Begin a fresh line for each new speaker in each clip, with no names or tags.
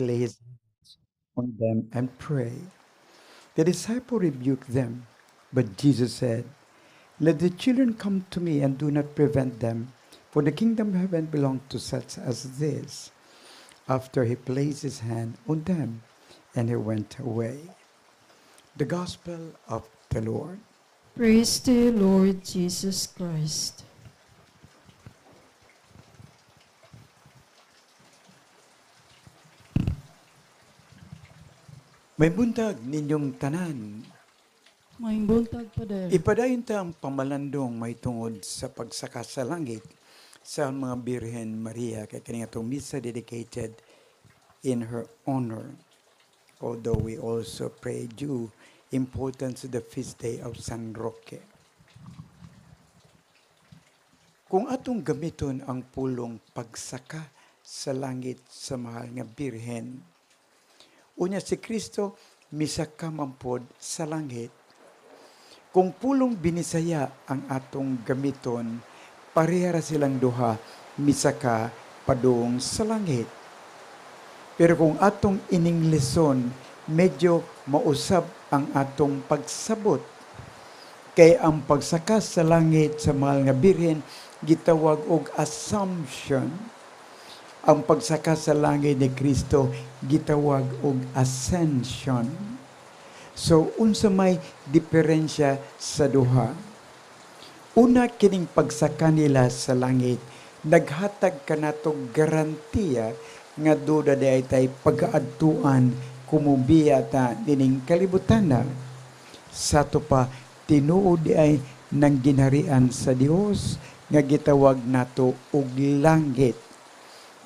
lay his hands on them and pray. The disciple rebuked them, but Jesus said, "Let the children come to me and do not prevent them, for the kingdom of heaven belongs to such as this." After he placed his hand on them, and he went away. The Gospel of the Lord.
Praise to you, Lord Jesus Christ.
May buntag ninyong tanan.
May buntag pa din.
Ipadayon ta ang pamalandong may tungod sa pagsaka sa langit sa mga Birhen Maria kay kaniya itong misa dedicated in her honor. Although we also pray due importance to the feast day of San Roque. Kung atong gamiton ang pulong pagsaka sa langit sa mahal nga Birhen, unya si Kristo misaka mampod sa langit. Kung pulong binisaya ang atong gamiton, parehara silang duha misaka padung sa langit. Pero kung atong iningleson, medyo mausab ang atong pagsabot. Kay ang pagsaka sa langit sa mahal nga Birhen gitawag og assumption. Ang pagsaka sa langit ni Kristo gitawag og ascension. So unsa may diferensya sa duha? Una kining pagsaka nila sa langit naghatag kanatong garantiya nga duda day tay pagaadtuan kumubiya ta dining kalibutan na. Sato pa tinuod ay nang ginharian sa Dios nga gitawag nato og langit.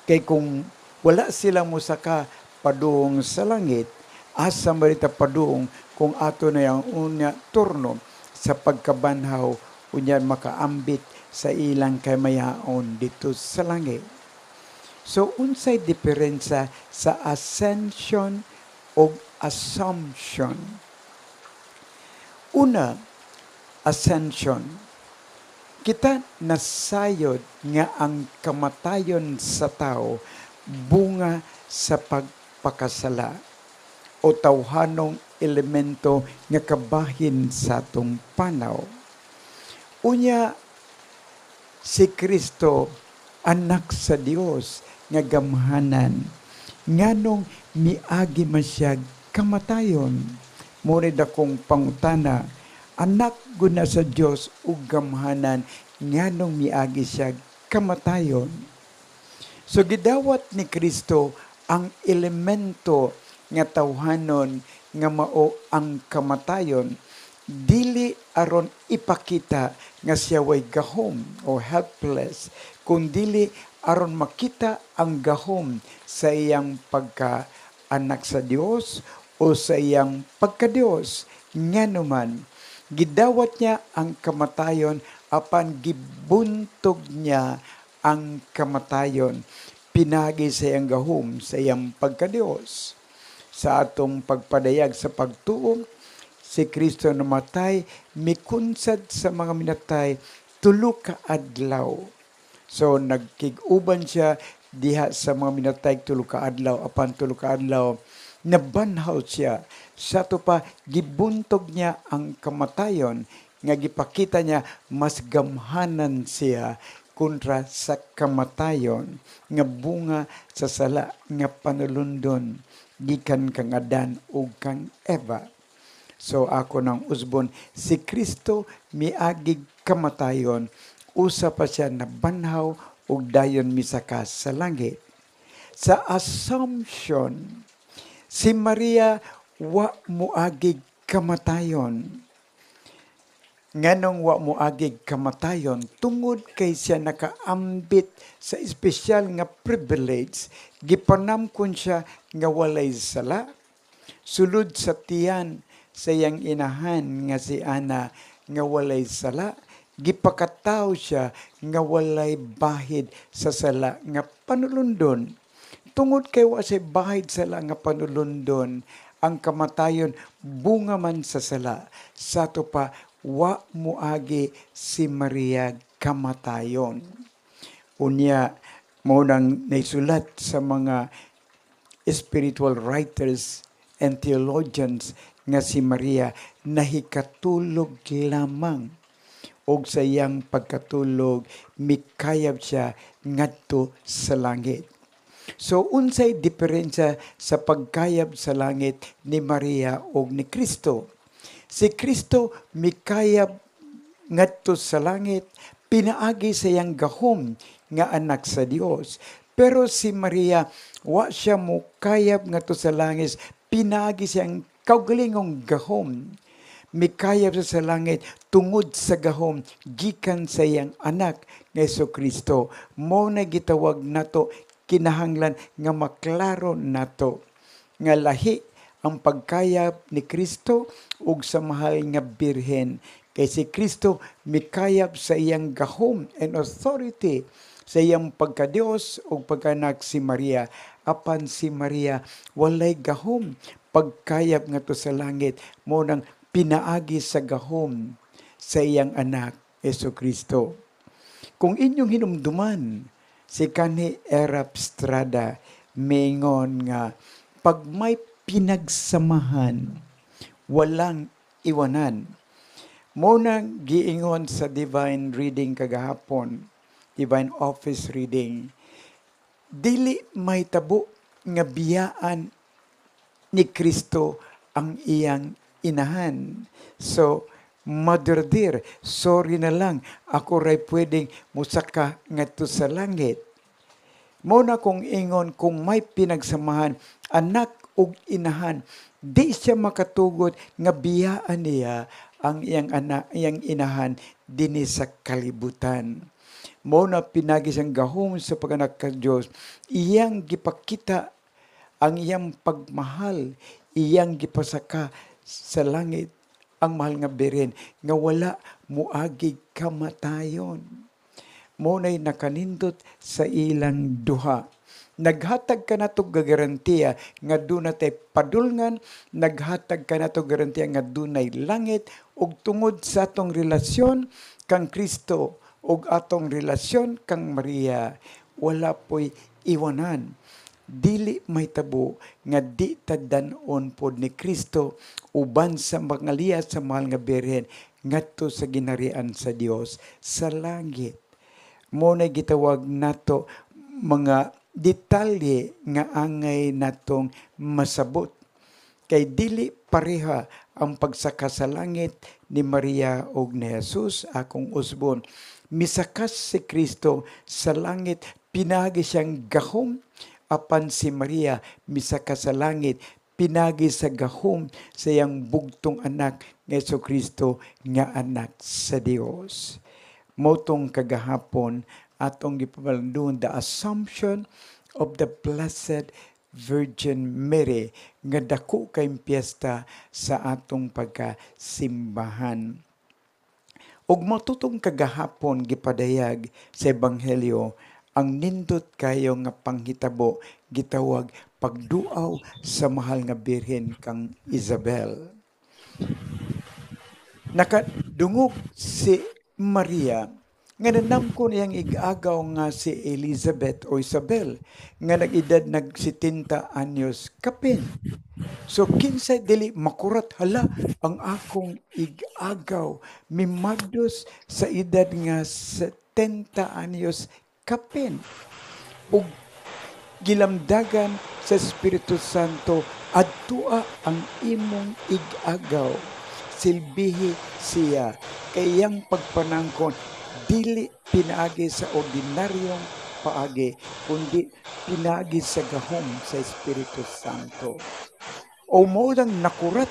Kay kung wala silang musaka padung sa langit, asa marita padung kung ato na yung unya turno sa pagkabanhaw unyan makaambit sa ilang kamayaon dito sa langit. So unsay diferensya sa ascension o assumption? Una, ascension. Kita nasayod nga ang kamatayon sa tao bunga sa pagpakasala o tawhanong elemento nga kabahin sa atong panaw. Unya, si Kristo, anak sa Dios nga gamhanan, nganong miagi man siya kamatayon. Munid akong pangutana, anak guna sa Dios ug gamhanan, nganong miagi siya kamatayon. So gidawat ni Kristo ang elemento nga tawhanon nga mao ang kamatayon, dili aron ipakita nga siya way gahom o helpless, kundili aron makita ang gahom sa iyang pagka-anak sa Dios o sa iyang pagka-Dios. Nganuman, gidawat niya ang kamatayon apan gibuntog niya ang kamatayon pinagi sa iyang gahom sa iyang pagka-Dios. Sa atong pagpadayag sa pagtuo, si Kristo namatay, mikunsad sa mga minatay, 3 ka adlaw. So nagkig-uban siya diha sa mga minatay 3 ka adlaw, apan 3 ka adlaw, nabanhaw siya. Sa to pa, gibuntog niya ang kamatayon, nga gipakita niya mas gamhanan siya kontra sa kamatayon, nga bunga sa sala, nga panulundon, gikan kang Adan o kang Eva. So ako ng usbon, si Kristo miagig kamatayon, usa pa siya na banhaw ug dayon misaka sa langit. Sa assumption, si Maria wa muagig kamatayon. Nganong wa muagig kamatayon, tungod kay siya nakaambit sa espesyal nga privilege, gipanamkon siya nga walay sala, sulod sa tiyan sa iyang inahan nga si Ana nga walay sala, gipakataw siya nga walay bahid sa sala nga panulundon. Tungod kay wa siya bahid sala nga panulundon, ang kamatayon bunga man sa sala. Sato pa, wa muagi si Maria kamatayon. Unya, mo nang naisulat sa mga spiritual writers and theologians nga si Maria nahikatulog lamang og sa iyang pagkatulog mikayab siya ngadto sa langit. So unsay diferensya sa pagkayab sa langit ni Maria ug ni Kristo? Si Kristo mikayab ngadto sa langit pinaagi sa iyang gahom nga anak sa Dios. Pero si Maria wa siya mo kayab ngadto sa langit, pinaagi siyang kaugalingong gahom. Mikayab sa langit tungod sa gahom gikan sa iyang anak nga Kristo. Mo na gitawag nato kinahanglan nga maklaro nato nga lahi ang pagkayab ni Kristo ug sa mahal nga birhen. Kay si Kristo mikayab sa iyang gahom and authority sa iyang pagka-Dios ug pagkanak si Maria. Apan si Maria walay gahom pagkayab ngadto sa langit, mo nang pinaagi sa gahom sa iyang anak Kristo. Kung inyong hinumduman, si kanhi Erap Estrada maingon nga pag may pinagsamahan, walang iwanan. Mo nang giingon sa divine reading kagahapon, divine office reading, dili may tabo nga biyaan ni Kristo ang iyang inahan. So, Mother dear, sorry na lang, ako ray pwedeng musaka ngadto sa langit. Mo na kong ingon kung may pinagsamahan, anak ug inahan, di siya makatugod nga biyaan niya ang iyang anak, iyang inahan dinhi sa kalibutan. Mo na pinagi siyang gahom sa pag-anak ka Dios, iyang gipakita ang iyang pagmahal, iyang gipasaka sa langit ang mahal nga birin nga wala muagig kamatayon. Munay nakanindot sa ilang duha. Naghatag ka nato garantiya nga dunay padulngan, naghatag ka nato garantiya nga dunay langit ug tungod sa atong relasyon kang Kristo ug atong relasyon kang Maria, wala po'y iwanan. Dili may tabo nga di tadanon pod ni Kristo uban sa mangaliya sa mahal nga birhen ngadto sa ginharian sa Dios sa langit. Mo na gitawag nato mga detalye nga angay natong masabot. Kay dili pareha ang pagsaka sa langit ni Maria ug ni Jesus akong usbon. Misakas si Kristo sa langit, pinagi siyang gahom. Apan si Maria, misaka sa langit, pinagi sa gahom sa iyang bugtong anak ng Kristo nga anak sa Dios. Motong kagahapon, atong gipabalandun the Assumption of the Blessed Virgin Mary nga dako kay piyesta sa atong pagkasimbahan. Ug matutong kagahapon gipadayag sa Ebanghelyo ang nindot kayo nga panghitabo gitawag pagduaw sa mahal nga birhen kang Isabel. Nakadungog si Maria nga nanamkon iyang igagaw nga si Elizabeth o Isabel nga nag-edad nag 70 anyos kapin. So kinsay dili makurat hala ang akong igagaw mimaddos sa edad nga 70 anyos kapin ug gilamdagan sa Espiritu Santo adtua ang imong igagaw, silbihi siya kayang pagpanangkon dili pinaagi sa ordinaryong paagi kundi pinaagi sa gahom sa Espiritu Santo. O mo nang nakurat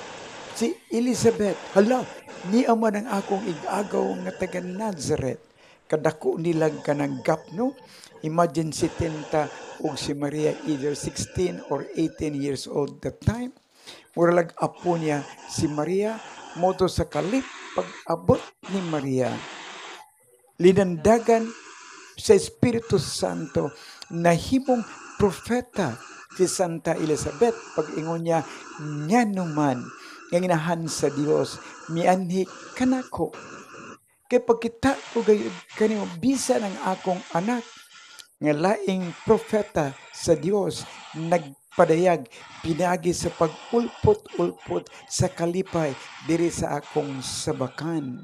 si Elizabeth, hala ni man ang akong igagaw nga taga Nazareth. Kadako nilang kanang gap, no? Imagine si Tinta ug si Maria either 16 or 18 years old that time. Muralag apo niya si Maria, moto sa kalip pag-abot ni Maria. Linandagan sa Espiritu Santo na himong propeta si Santa Elizabeth. Pag-ingon niya, nga naman, nga inahan sa Dios, mianhi kanako. Kaya pagkita ko kanimo bisa ng akong anak nga laing propeta sa Dios nagpadayag pinaagi sa pag-ulpot-ulpot sa kalipay diri sa akong sabakan.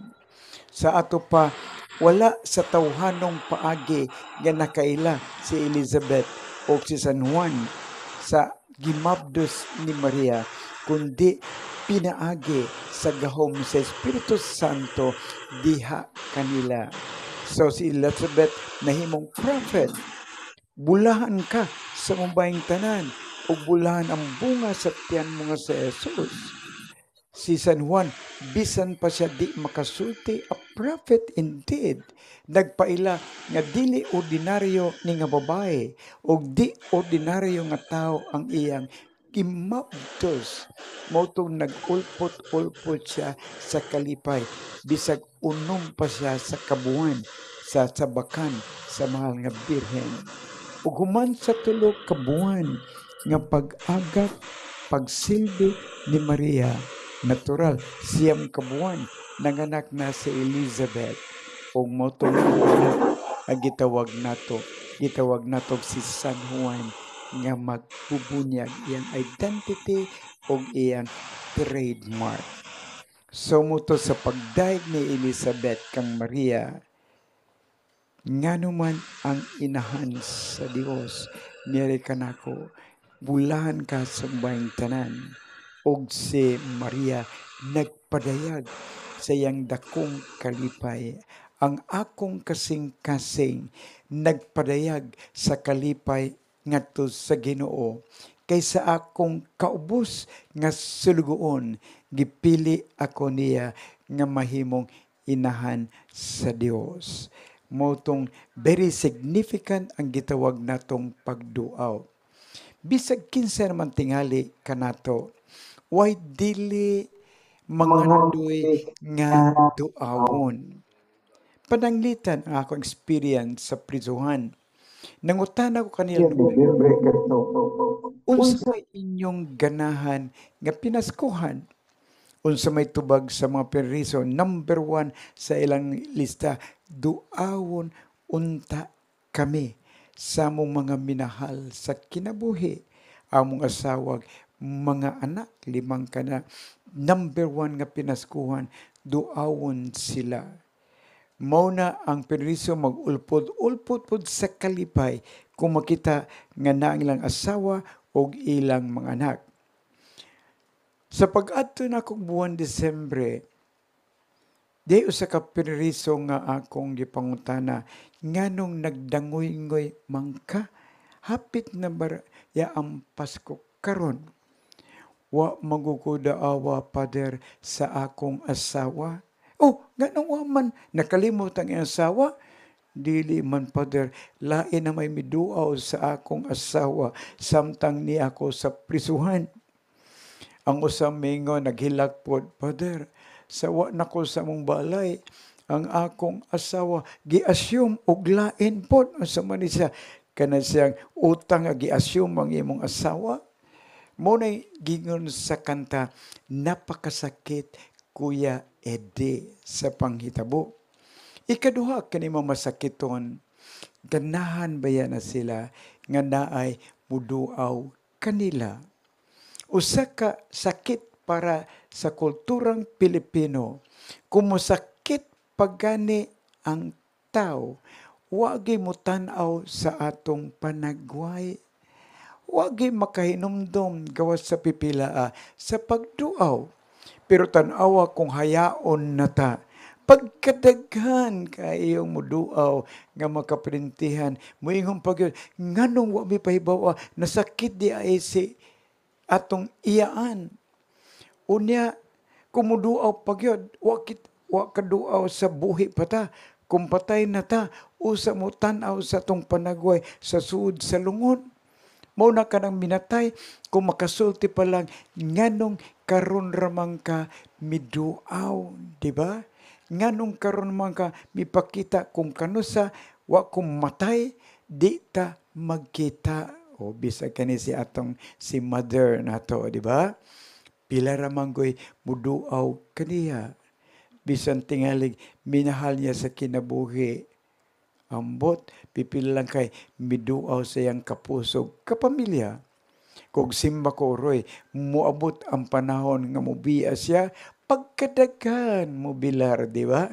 Sa ato pa, wala sa tawhanong paagi nga nakaila si Elizabeth o si San Juan sa gimabdos ni Maria, kundi pinaagi sa gahom sa Espiritu Santo diha kanila. So si Elizabeth nahimong prophet. Bulahan ka sa mubayang tanan o bulahan ang bunga sa tiyan mo nga sa Jesus. Si San Juan, bisan pa siya di makasulti, a prophet indeed. Nagpaila nga dili ordinaryo ni nga babae o di ordinaryo nga tao ang iyang gimabtos. Motong nag-ulpot-ulpot siya sa kalipay. Bisag unom pa siya sa kabuhan, sa sabakan, sa mahal nga birhen. Ug human sa tulo ka buwan nga pag-agap, pagsilbi ni Maria, natural siyam ka buwan nanganak na si Elizabeth. Ug motong ang gitawag nato si San Juan nga magbubunyag iyang identity ug iyang trademark. So moto sa pagdaig ni Elizabeth kang Maria, ngano man ang inahan sa Dios, niyari ka nako, bulahan ka sa bayang tanan. Og si Maria nagpadayag sa iyang dakong kalipay. Ang akong kasing-kasing nagpadayag sa kalipay ngadto sa Ginoo. Kaysa akong kaubos nga sulugoon, gipili ako niya nga mahimong inahan sa Dios. Motong very significant ang gitawag natong pagduaw. Bisag kinsa naman tingali kanato, why dili mangandoy nga duawon. Pananglitan ang akong experience sa prisuhan. Nangutan ako kanila, unsa may inyong ganahan nga pinaskuhan? Unsa may tubag sa mga periso, number 1 sa ilang lista, duawon unta kami sa among mga minahal sa kinabuhi, among asawag, mga anak, 5 kana. Number 1 nga pinaskuhan, duawon sila. Mao na ang periso mag-ulpot-ulpot pod sa kalipay kung makita nga na ilang asawa o ilang mga anak. Sa pag-adto na akong buwan Disyembre, di usa ka periso nga akong gipangutana, nganong nagdangoy-ngoy man ka, hapit na barya ang Pasko karon. Wa magukudaawa, Pader, sa akong asawa. Oh, nganong wa man nakalimot ang iyang asawa? Dili man, Pader, lain na may miduaw sa akong asawa, samtang ni ako sa prisuhan. Ang usang mingo naghilak pod, Pader, sawa nako sa mong balay, ang akong asawa gi-assume og lain pod sa man siya kana siyang utang nga gi-assume ang imong asawa. Mo nay gingon sa kanta, napakasakit Kuya Eddie sa panghitabo. Ikaduha kani masakiton, ganahan baya na sila nga naay muduaw kanila. Usa ka sakit para sa kulturang Pilipino. Kumusakit pagani ang tao, wagi mo tan-aw sa atong panagway. Wagi makahinumdom gawas sa pipilaa sa pagduaw. Pero tan-awa kung hayaon na ta. Pagkadaghan kayong muduaw nga makaprintihan, muingon pag nganong wa mi pahibawa nasakit di ay si atong iyaan. Unya, kumuduaw pagyod, wa kaduaw sa buhi pa ta. Kung patay na ta, usa mo tan-aw sa atong panagway sa suod sa lungon. Mao na ka nang minatay, kung makasulti pa lang, nganong karon ramang ka miduaw, di ba? Nganong karon ramang ka mipakita kung kanusa, wa kung matay, di ta magkita. O bisag kani si atong si mother nato, di ba? Pila ramang goy muduaw kaniya. Bisan tingalig minahal niya sa kinabuhi. Ambot, pipila lang kay miduaw sa iyang kapusog kapamilya. Kung simba ko roy, muabot ang panahon nga mubiya siya, pagkadaghan mo bilar, di ba?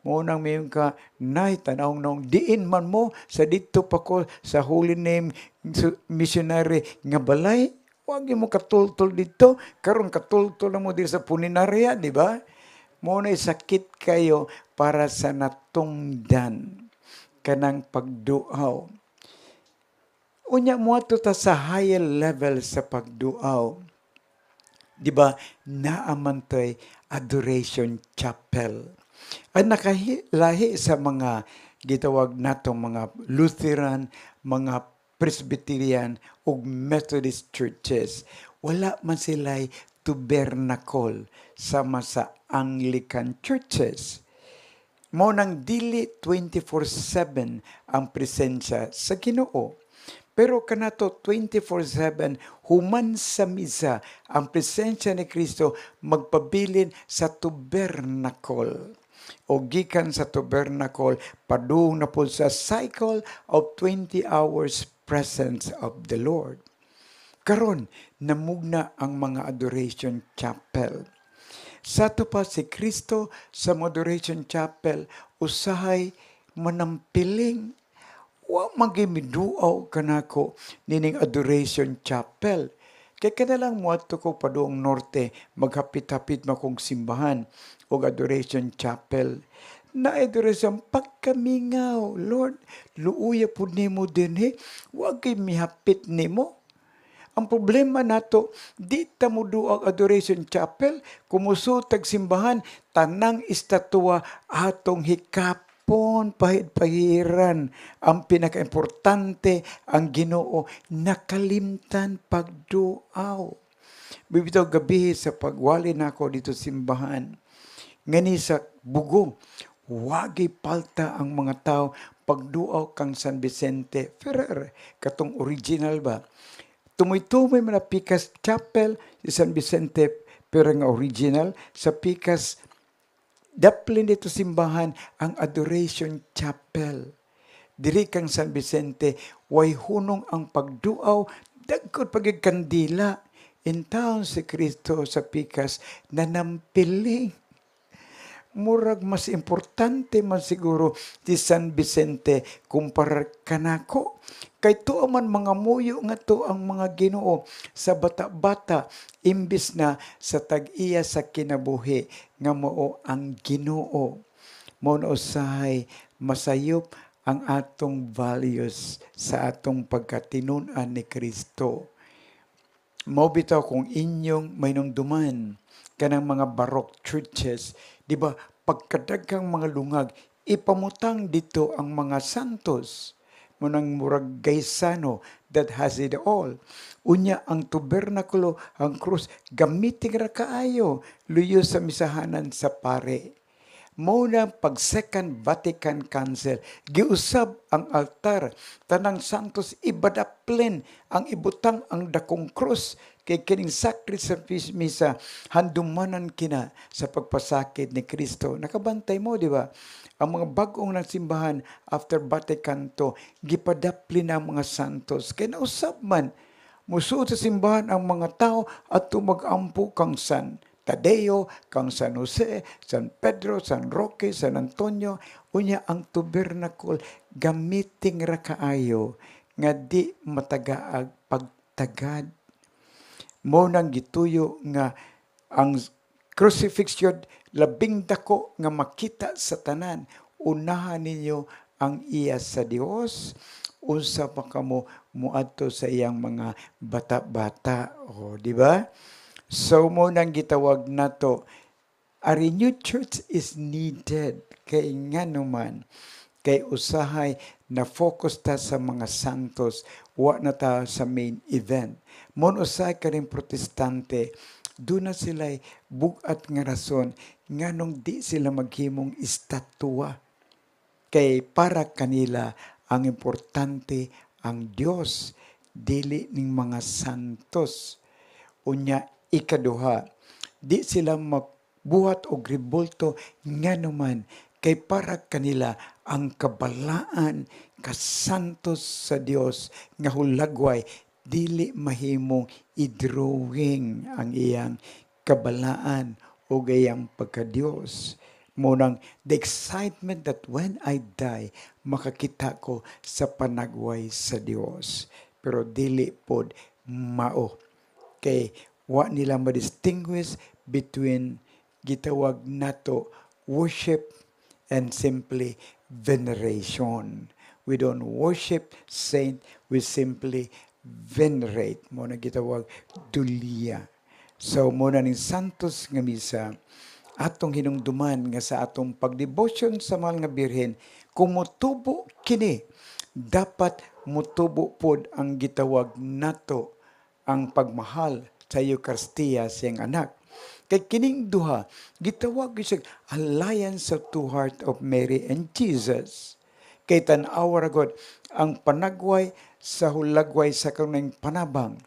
Munang mayon ka, nay, tanawang nung, diin man mo, sa dito pa ko, sa Holy Name Missionary, nga balay, huwag mo katultol dito, karon katultol na mo dito sa puninarya, di ba? Muna'y sakit kayo para sa natungdan kanang pagduaw. Unya mo ato ta sa higher level sa pagduaw. Di ba? Naamantay adoration chapel. Ang nakahilahi sa mga gitawag natong mga Lutheran, mga Presbyterian ug Methodist churches, wala man sila'y tabernacle sama sa Anglican churches. Mao nang dili 24/7 ang presensya sa Ginoo. Pero kanato 24/7 human sa misa ang presensya ni Kristo magpabilin sa tabernacle. O gikan sa tabernacle padung na po sa cycle of 20 hours presence of the Lord. Karon namugna ang mga adoration chapel. Sa to pa si Kristo sa adoration chapel usahay manampiling wa magimiduaw kanako nining adoration chapel. Kaya kanalang mo ato ko padung norte maghapit-hapit makong simbahan o adoration chapel. Na adoration pagkamingaw, Lord, luuya po nimo din wag kay mihapit nimo. Ang problema nato, di ta mo duag adoration chapel, kumusutag simbahan, tanang estatwa atong hikapon, pahid-pahiran. Ang pinaka-importante, ang Ginoo, nakalimtan pagduaw. Bibitaw gabi sa pagwali nako dito simbahan, ngani sa bugong, wagi palta ang mga tao pagduaw kang San Vicente Ferrer, katong original ba? Tumoy-tumoy man na Pikas Chapel si San Vicente pero nga original sa Pikas daplin dito simbahan ang Adoration Chapel. Diri kang San Vicente way hunong ang pagduaw dagkod pagigkandila in town si Kristo sa Pikas nanampiling. Murag mas importante man siguro si San Vicente kumpara kanako. Kay tuwa man mga muyo nga to ang mga Ginoo sa bata-bata imbis na sa tag-iya sa kinabuhi nga mao ang Ginoo. Mao na usahay masayop ang atong values sa atong pagkatinunan ni Kristo. Mao bitaw kung inyong mainumduman kanang mga Baroque churches, di ba, pagkadaghang mga lungag, ipamutang dito ang mga santos. Munang murag gaysano that has it all. Unya ang tabernakulo, ang krus, gamitin ra kaayo, luyo sa misahanan sa pare. Muna pag Second Vatican Council, giusab ang altar, tanang santos ibadaplin ang ibutang ang dakong krus, kay kining sakrit sa misa, handumanan kina sa pagpasakit ni Kristo. Nakabantay mo, di ba? Ang mga bagong ng simbahan after Vatican II, gipadapli na mga santos. Kaya nausap man, musuot sa simbahan ang mga tao at tumag-ampo kang San Tadeo, kang San Jose, San Pedro, San Roque, San Antonio. Unya ang tabernacle, gamiting ra kaayo nga di matagaag pagtagad. Mo nang gituyo nga ang crucifixion labing dako nga makita sa tanan. Unahan ninyo ang iya sa Dios, unsa pa kamo muadto sa iyang mga bata-bata, o di ba? So mo nang gitawag nato, a renewed church is needed kay nganuman kay usahay na focus ta sa mga santos, wa na ta sa main event. Mon usahay kaning protestante, doon na sila bugat nga rason nganong di sila maghimong estatwa. Kay para kanila ang importante ang Dios, dili ning mga santos. Unya ikaduha, di sila magbuhat og rebulto nganuman kay para kanila ang kabalaan kasantos sa Dios nga hulagway dili mahimong i-drawing ang iyang kabalaan o gayang pagka-Diyos. Munang the excitement that when I die, makakita ko sa panagway sa Dios. Pero dili pod mao. Kay wa nila ma-distinguish between gitawag nato worship and simply veneration. We don't worship saint, we simply venerate. Mo na gitawag dulia. So mo na ning santos nga misa atong hinungduman nga sa atong pagdevotion sa mahal nga birhen, kung motubo kini, dapat motubo pod ang gitawag nato ang pagmahal sa Eucharistia siyang anak. Kay kining duha, gitawag siya alliance of two heart of Mary and Jesus. Kay tan-aw ra gud ang panagway sa hulagway sa kanang panabang.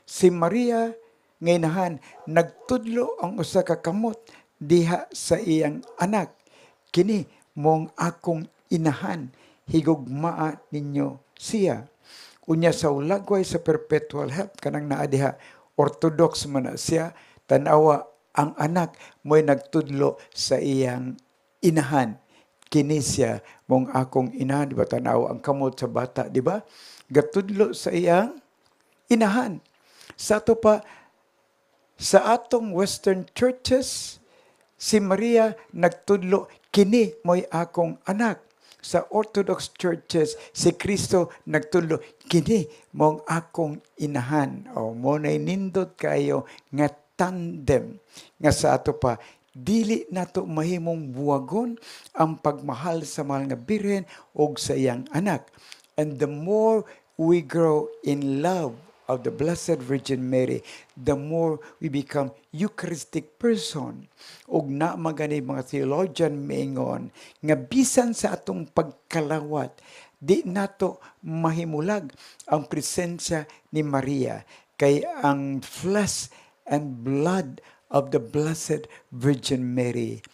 Si Maria ngainahan nagtudlo ang usa ka kamot diha sa iyang anak. Kini mong akong inahan, higugmaa ninyo siya. Unya sa ulagway sa perpetual help kanang naa diha, orthodox man na siya, tanawa ang anak mo'y nagtudlo sa iyang inahan. Kini siya mong akong inahan, di ba? Tanawa ang kamot sa bata, di ba? Gatudlo sa iyang inahan. Sa ato pa, sa atong Western churches, si Maria nagtudlo, kini mo'y akong anak. Sa Orthodox churches, si Kristo nagtudlo, kini mong akong inahan. O mo na'y nindot kayo nga tandem. Nga sa ato pa, dili nato mahimong buwagon ang pagmahal sa mahal nga birhen o sa iyang anak. And the more we grow in love of the Blessed Virgin Mary, the more we become Eucharistic person. Ug na magani mga theologian maingon nga bisan sa atong pagkalawat, di nato mahimulag ang presensya ni Maria, kay ang flesh and blood of the Blessed Virgin Mary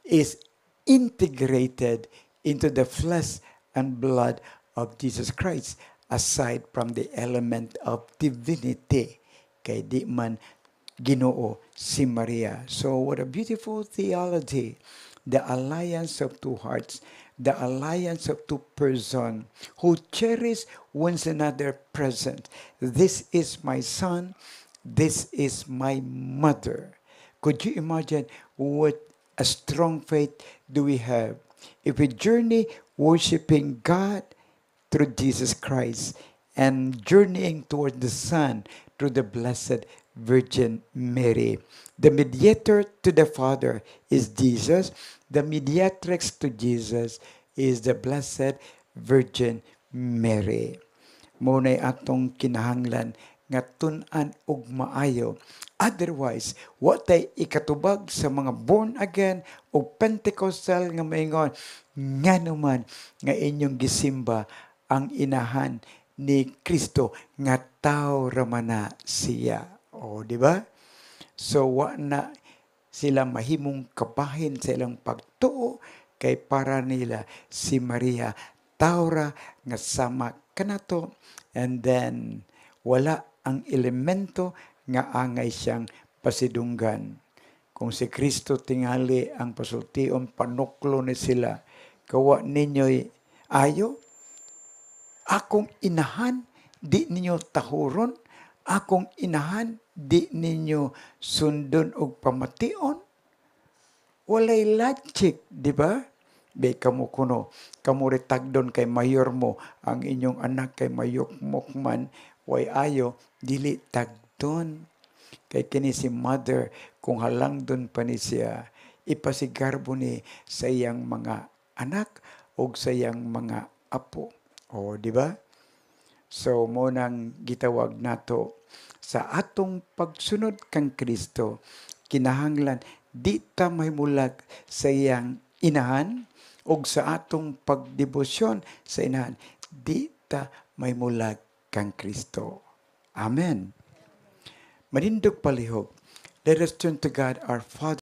is integrated into the flesh and blood of Jesus Christ, aside from the element of divinity. Kay di man Ginoo si Maria. So what a beautiful theology. The alliance of two hearts, the alliance of two persons who cherish one another present. This is my son, this is my mother. Could you imagine what a strong faith do we have if we journey worshiping God through Jesus Christ and journeying toward the Son through the Blessed Virgin Mary. The mediator to the Father is Jesus. The mediatrix to Jesus is the Blessed Virgin Mary. Muna'y atong kinahanglan nga tun-an og maayo. Otherwise, what ay ikatubag sa mga born again o Pentecostal nga maingon, nga naman nga inyong gisimba ang inahan ni Kristo nga tao ramana siya. O, di ba? So, wa na sila mahimong kabahin sa ilang pagtuo kay para nila si Maria tao ra nga sama kanato, and then wala ang elemento nga angay siyang pasidunggan. Kung si Kristo tingali ang pasultion, panuklo ni sila, kawa ninyo'y ayo, akong inahan, di ninyo tahuron, akong inahan, di ninyo sundon og pamation. Walay logic, di ba? Be kamo kuno, kamo retagdon kay mayor mo, ang inyong anak kay mayokmok man, way ayo, dili tagdon. Kay kini si mother, kung halang doon pa ni siya, ipasigarbo ni sa iyang mga anak o sa iyang mga apo. O, di ba? So, mo nang gitawag nato sa atong pagsunod kang Kristo, kinahanglan di ta mahimulag sa iyang inahan o sa atong pagdebosyon sa inahan, di ta mahimulag kang Kristo. Amen. Manindog palihog. Let us turn to God our Father.